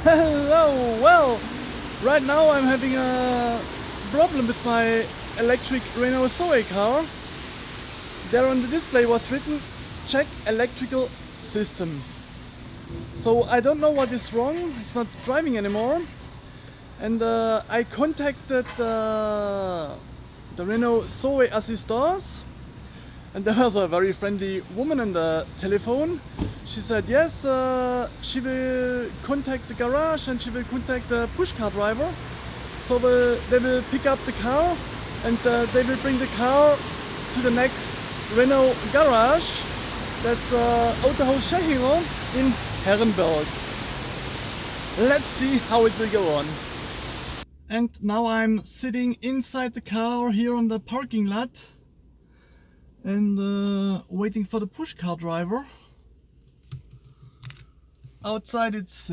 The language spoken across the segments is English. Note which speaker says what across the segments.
Speaker 1: Hello! Well, right now I'm having a problem with my electric Renault Zoe car. There on the display was written check electrical system. So I don't know what is wrong, it's not driving anymore. And I contacted the Renault Zoe Assistance, and there was a very friendly woman on the telephone. She said yes, she will contact the garage and she will contact the push car driver. So they will pick up the car and they will bring the car to the next Renault garage. That's Autohaus Schechinger in Herrenberg. Let's see how it will go on. And now I'm sitting inside the car here on the parking lot and waiting for the push car driver. Outside it's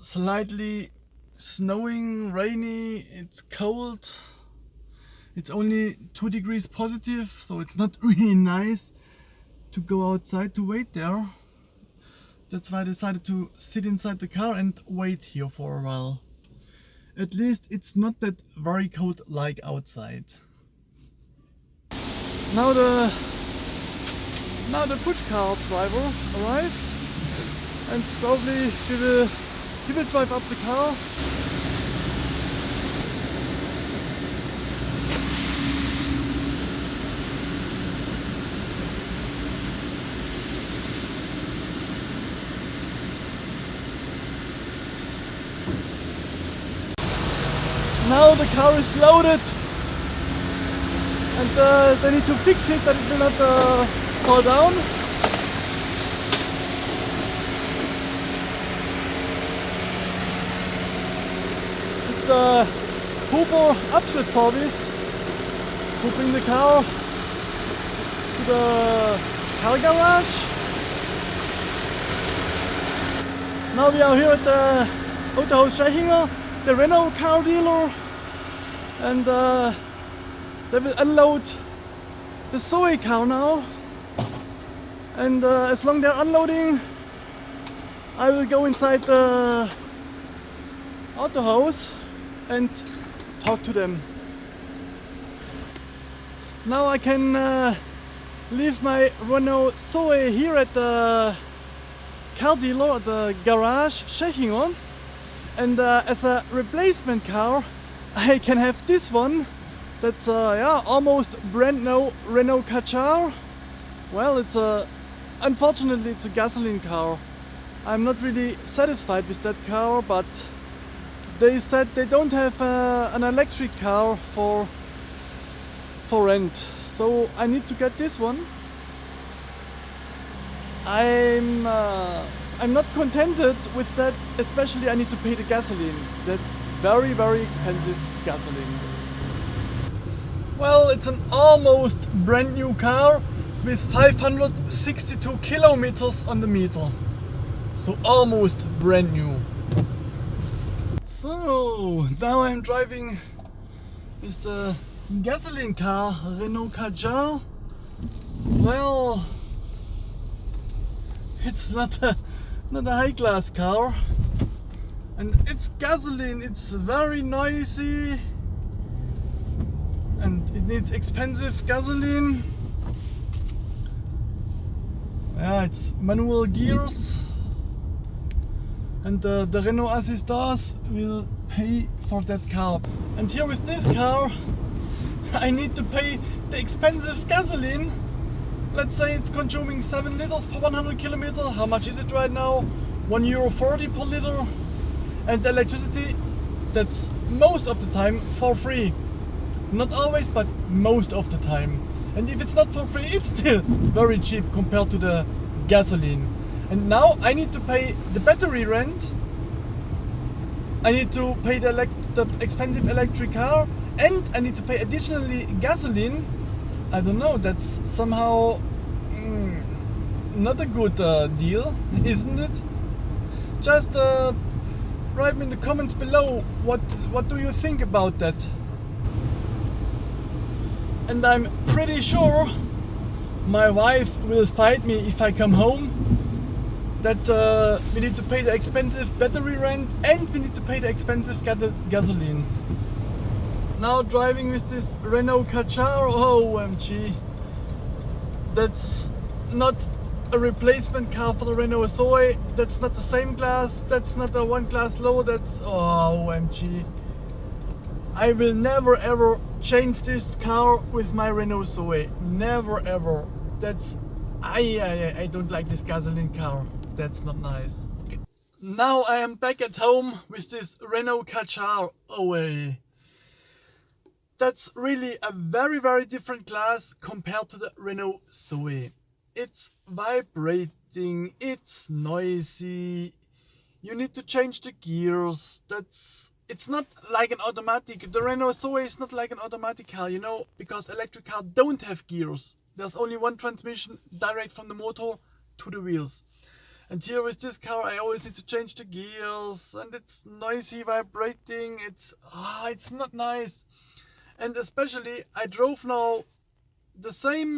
Speaker 1: slightly snowing, rainy, it's cold. It's only 2 degrees positive, so it's not really nice to go outside to wait there. That's why I decided to sit inside the car and wait here for a while. At least it's not that very cold like outside. Now the push car driver arrived, and probably he will drive up the car. Now the car is loaded, and they need to fix it that it will not fall down. It's the Huber Abschnitt Service who bring the car to the car garage. Now we are here at the Autohaus Schechinger, the Renault car dealer, and they will unload the Zoe car now, and as long as they're unloading, I will go inside the Autohaus and talk to them. Now I can leave my Renault Zoe here at the car dealer at the garage Schechinger. And as a replacement car, I can have this one. That's almost brand new Renault Kadjar. Well, it's unfortunately it's a gasoline car. I'm not really satisfied with that car, but they said they don't have an electric car for rent. So I need to get this one. I'm not contented with that, especially I need to pay the gasoline. That's very, very expensive gasoline. Well, it's an almost brand new car with 562 kilometers on the meter. So almost brand new. So now I'm driving with the gasoline car Renault Kadjar. Well, it's not a high-class car, and it's gasoline. It's very noisy and it needs expensive gasoline. Yeah, it's manual gears, and the Renault Assistance will pay for that car. And here with this car I need to pay the expensive gasoline. Let's say it's consuming 7 liters per 100 kilometers. How much is it right now? €1.40 per liter. And the electricity, that's most of the time for free. Not always, but most of the time. And if it's not for free, it's still very cheap compared to the gasoline. And now I need to pay the battery rent. I need to pay the expensive electric car, and I need to pay additionally gasoline. I don't know, that's somehow not a good deal, isn't it? Just write me in the comments below what do you think about that. And I'm pretty sure my wife will fight me if I come home that we need to pay the expensive battery rent and we need to pay the expensive gasoline. Now driving with this Renault Kadjar, OMG, that's not a replacement car for the Renault Zoe. That's not the same class, that's not a one class lower, that's OMG. I will never ever change this car with my Renault Zoe, never ever. That's I don't like this gasoline car, that's not nice. Okay. Now I am back at home with this Renault Kadjar. That's really a very different class compared to the Renault Zoe. It's vibrating, it's noisy, you need to change the gears. It's not like an automatic. The Renault Zoe is not like an automatic car, you know, because electric cars don't have gears. There's only one transmission direct from the motor to the wheels. And here with this car I always need to change the gears, and it's noisy, vibrating, it's not nice. And especially I drove now the same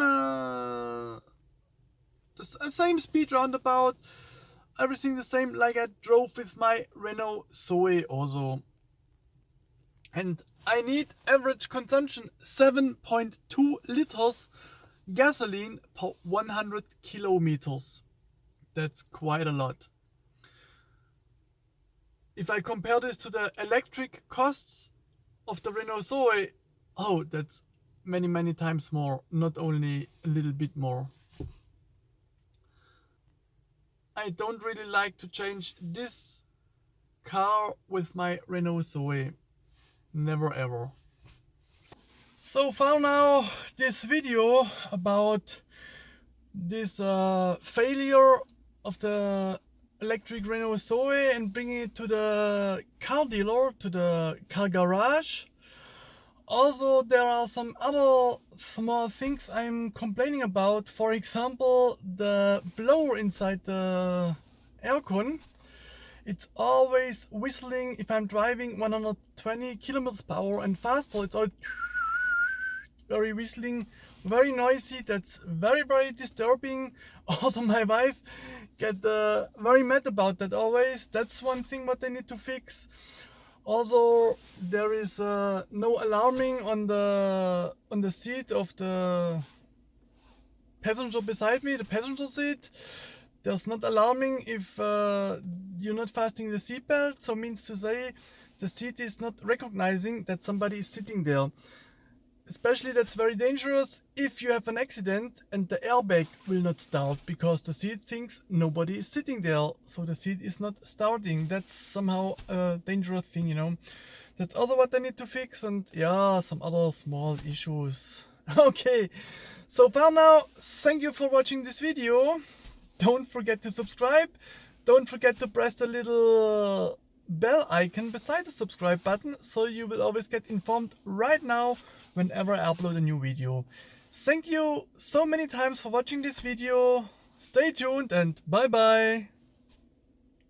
Speaker 1: speed roundabout, everything the same like I drove with my Renault Zoe also. And I need average consumption 7.2 liters gasoline per 100 kilometers. That's quite a lot. If I compare this to the electric costs of the Renault Zoe, that's many times more, not only a little bit more. I don't really like to change this car with my Renault Zoe. Never ever. So far now, this video about this failure of the electric Renault Zoe and bringing it to the car dealer, to the car garage. Also, there are some other small things I'm complaining about. For example, the blower inside the aircon. It's always whistling if I'm driving 120 km per hour and faster. It's all very whistling, very noisy. That's very disturbing. Also, my wife get very mad about that always. That's one thing what they need to fix. Also, there is no alarming on the seat of the passenger beside me, the passenger seat. There's not alarming if you're not fastening the seatbelt, so means to say the seat is not recognizing that somebody is sitting there. Especially that's very dangerous if you have an accident and the airbag will not start because the seat thinks nobody is sitting there, so the seat is not starting. That's somehow a dangerous thing, you know. That's also what I need to fix, and yeah, some other small issues. Okay, so far now, thank you for watching this video. Don't forget to subscribe. Don't forget to press the little bell icon beside the subscribe button so you will always get informed right now whenever I upload a new video. Thank you so many times for watching this video. Stay tuned and bye bye.